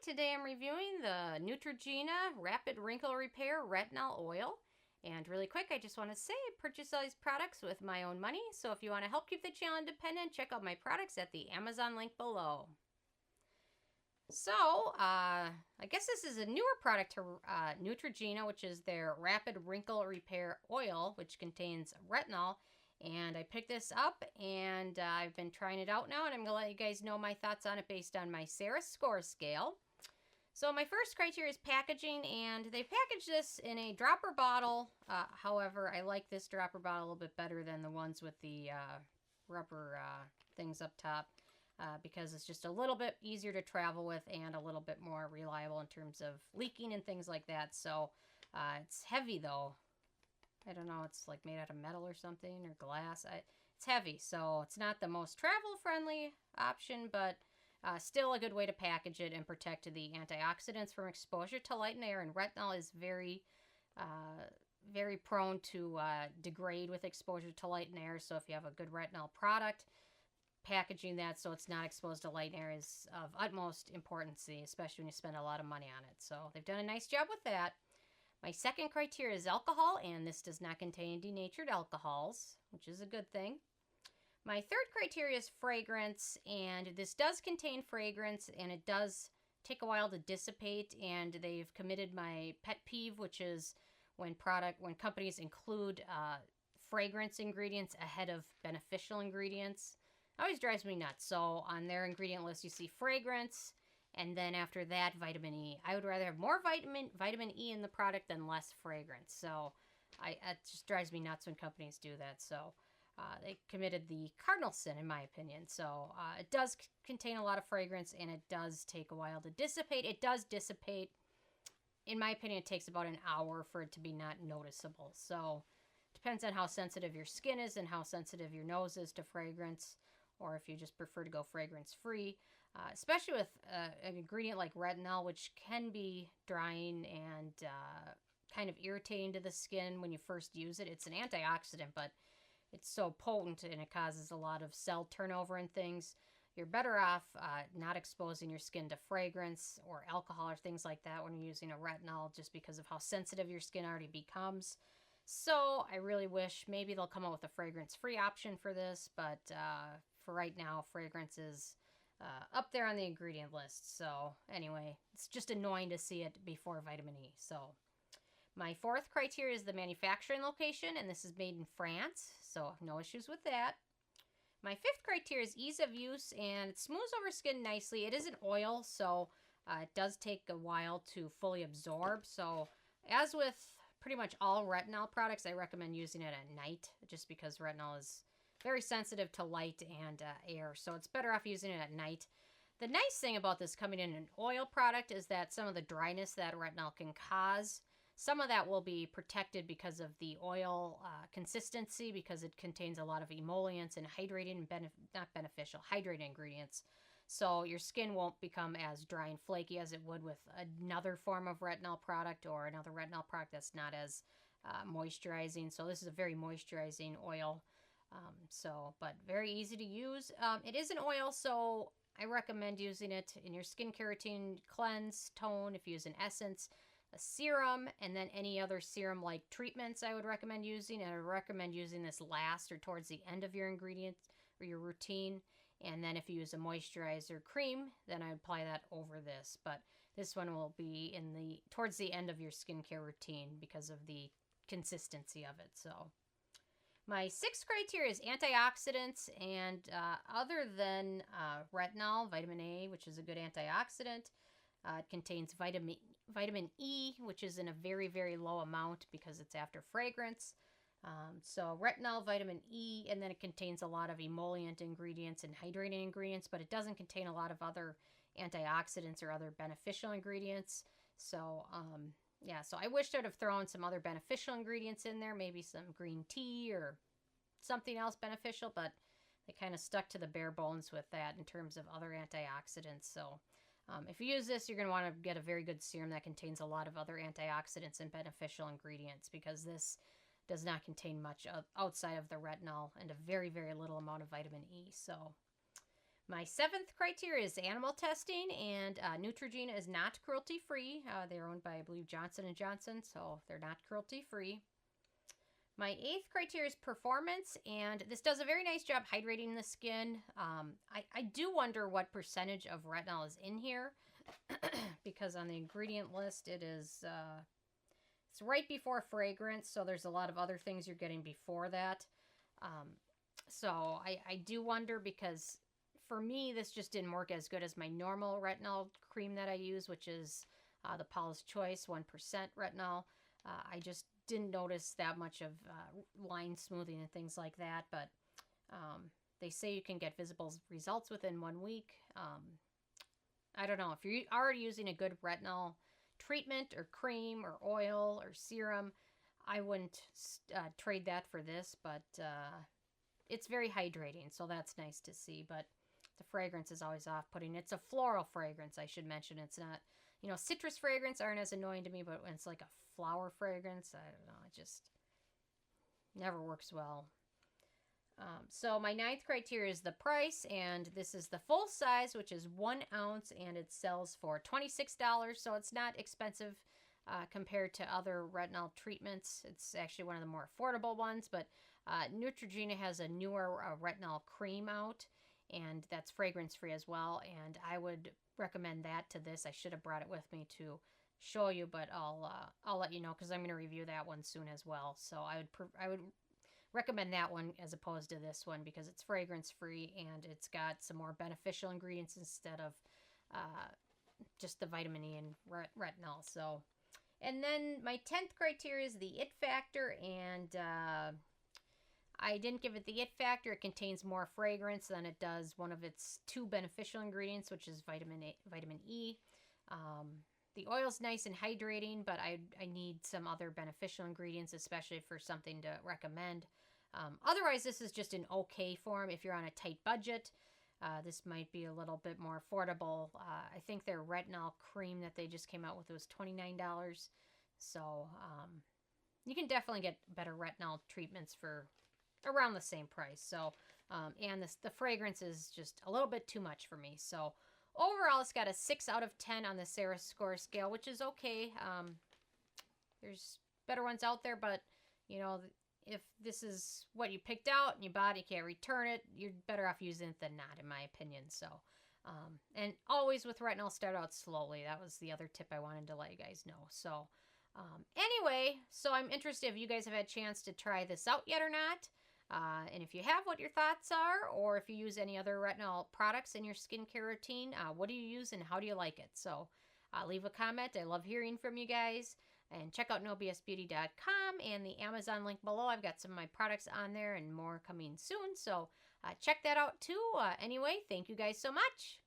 Today I'm reviewing the Neutrogena Rapid Wrinkle Repair Retinol Oil. And really quick, I just want to say I purchased all these products with my own money. So if you want to help keep the channel independent, check out my products at the Amazon link below. So, I guess this is a newer product to Neutrogena, which is their Rapid Wrinkle Repair Oil, which contains retinol. And I picked this up, and I've been trying it out now, and I'm going to let you guys know my thoughts on it based on my Sarah score scale. So my first criteria is packaging, and they packaged this in a dropper bottle. However, I like this dropper bottle a little bit better than the ones with the rubber things up top because it's just a little bit easier to travel with and a little bit more reliable in terms of leaking and things like that. So it's heavy, though. I don't know, it's like made out of metal or something, or glass. It's heavy, so it's not the most travel-friendly option, but still a good way to package it and protect the antioxidants from exposure to light and air. And retinol is very prone to degrade with exposure to light and air, so if you have a good retinol product, packaging that so it's not exposed to light and air is of utmost importance, especially when you spend a lot of money on it. So they've done a nice job with that. My second criteria is alcohol, and this does not contain denatured alcohols, which is a good thing. My third criteria is fragrance, and this does contain fragrance, and it does take a while to dissipate, and they've committed my pet peeve, which is when companies include fragrance ingredients ahead of beneficial ingredients. It always drives me nuts. So on their ingredient list, you see fragrance, and then after that, vitamin E. I would rather have more vitamin E in the product than less fragrance. So it just drives me nuts when companies do that. So they committed the cardinal sin, in my opinion. So it does contain a lot of fragrance, and it does take a while to dissipate. It does dissipate. In my opinion, it takes about an hour for it to be not noticeable. So it depends on how sensitive your skin is and how sensitive your nose is to fragrance, or if you just prefer to go fragrance-free. Especially with an ingredient like retinol, which can be drying and kind of irritating to the skin when you first use it. It's an antioxidant, but it's so potent and it causes a lot of cell turnover and things. You're better off not exposing your skin to fragrance or alcohol or things like that when you're using a retinol, just because of how sensitive your skin already becomes. So I really wish maybe they'll come out with a fragrance-free option for this, but for right now, fragrance is up there on the ingredient list. So anyway, it's just annoying to see it before vitamin E. So my fourth criteria is the manufacturing location, and this is made in France, so no issues with that. My fifth criteria is ease of use, and it smooths over skin nicely. It is an oil, so it does take a while to fully absorb. So as with pretty much all retinol products, I recommend using it at night, just because retinol is very sensitive to light and air, so it's better off using it at night. The nice thing about this coming in an oil product is that some of the dryness that retinol can cause, some of that will be protected because of the oil consistency, because it contains a lot of emollients and hydrating, hydrating ingredients. So your skin won't become as dry and flaky as it would with another form of retinol product or another retinol product that's not as moisturizing. So this is a very moisturizing oil. But very easy to use. It is an oil, so I recommend using it in your skincare routine, cleanse, tone, if you use an essence, a serum, and then any other serum-like treatments I would recommend using. And I would recommend using this last or towards the end of your ingredient or your routine. And then if you use a moisturizer cream, then I would apply that over this. But this one will be towards the end of your skincare routine because of the consistency of it. So my sixth criteria is antioxidants, and other than retinol, vitamin A, which is a good antioxidant, it contains vitamin E, which is in a very, very low amount because it's after fragrance. So retinol, vitamin E, and then it contains a lot of emollient ingredients and hydrating ingredients, but it doesn't contain a lot of other antioxidants or other beneficial ingredients. So so I wish I'd have thrown some other beneficial ingredients in there, maybe some green tea or something else beneficial, but they kind of stuck to the bare bones with that in terms of other antioxidants. So if you use this, you're going to want to get a very good serum that contains a lot of other antioxidants and beneficial ingredients, because this does not contain much outside of the retinol and a very, very little amount of vitamin E. So My 7th criteria is animal testing, and Neutrogena is not cruelty-free. They're owned by, I believe, Johnson & Johnson, so they're not cruelty-free. My 8th criteria is performance, and this does a very nice job hydrating the skin. I do wonder what percentage of retinol is in here, because on the ingredient list it is, it's right before fragrance, so there's a lot of other things you're getting before that. So I do wonder, because for me this just didn't work as good as my normal retinol cream that I use, which is the Paula's Choice 1% retinol. I just didn't notice that much of line smoothing and things like that, but they say you can get visible results within 1 week. I don't know. If you're already using a good retinol treatment or cream or oil or serum, I wouldn't trade that for this, but it's very hydrating, so that's nice to see. But the fragrance is always off-putting. It's a floral fragrance, I should mention. It's not, citrus fragrance aren't as annoying to me, but when it's like a flower fragrance, I don't know, it just never works well. So my 9th criteria is the price, and this is the full size, which is 1 ounce, and it sells for $26, so it's not expensive compared to other retinol treatments. It's actually one of the more affordable ones, but Neutrogena has a newer retinol cream out, and that's fragrance-free as well, and I would recommend that to this. I should have brought it with me to show you, but I'll let you know, because I'm going to review that one soon as well. So I would recommend that one as opposed to this one, because it's fragrance-free and it's got some more beneficial ingredients instead of just the vitamin E and retinol. So, and then my 10th criteria is the it factor, and I didn't give it the it factor. It contains more fragrance than it does one of its 2 beneficial ingredients, which is vitamin E. The oil's nice and hydrating, but I need some other beneficial ingredients, especially for something to recommend. Otherwise, this is just an okay form. If you're on a tight budget, this might be a little bit more affordable. I think their retinol cream that they just came out with was $29. So you can definitely get better retinol treatments for around the same price. So, and the fragrance is just a little bit too much for me. So overall, it's got a 6 out of 10 on the Sarah score scale, which is okay. There's better ones out there, but, if this is what you picked out and you bought it, you can't return it, you're better off using it than not, in my opinion. So, and always with retinol, start out slowly. That was the other tip I wanted to let you guys know. So, anyway, so I'm interested if you guys have had a chance to try this out yet or not. And if you have, what your thoughts are, or if you use any other retinol products in your skincare routine, what do you use and how do you like it? So leave a comment. I love hearing from you guys. And check out nobsbeauty.com and the Amazon link below. I've got some of my products on there and more coming soon. So check that out too. Anyway, thank you guys so much.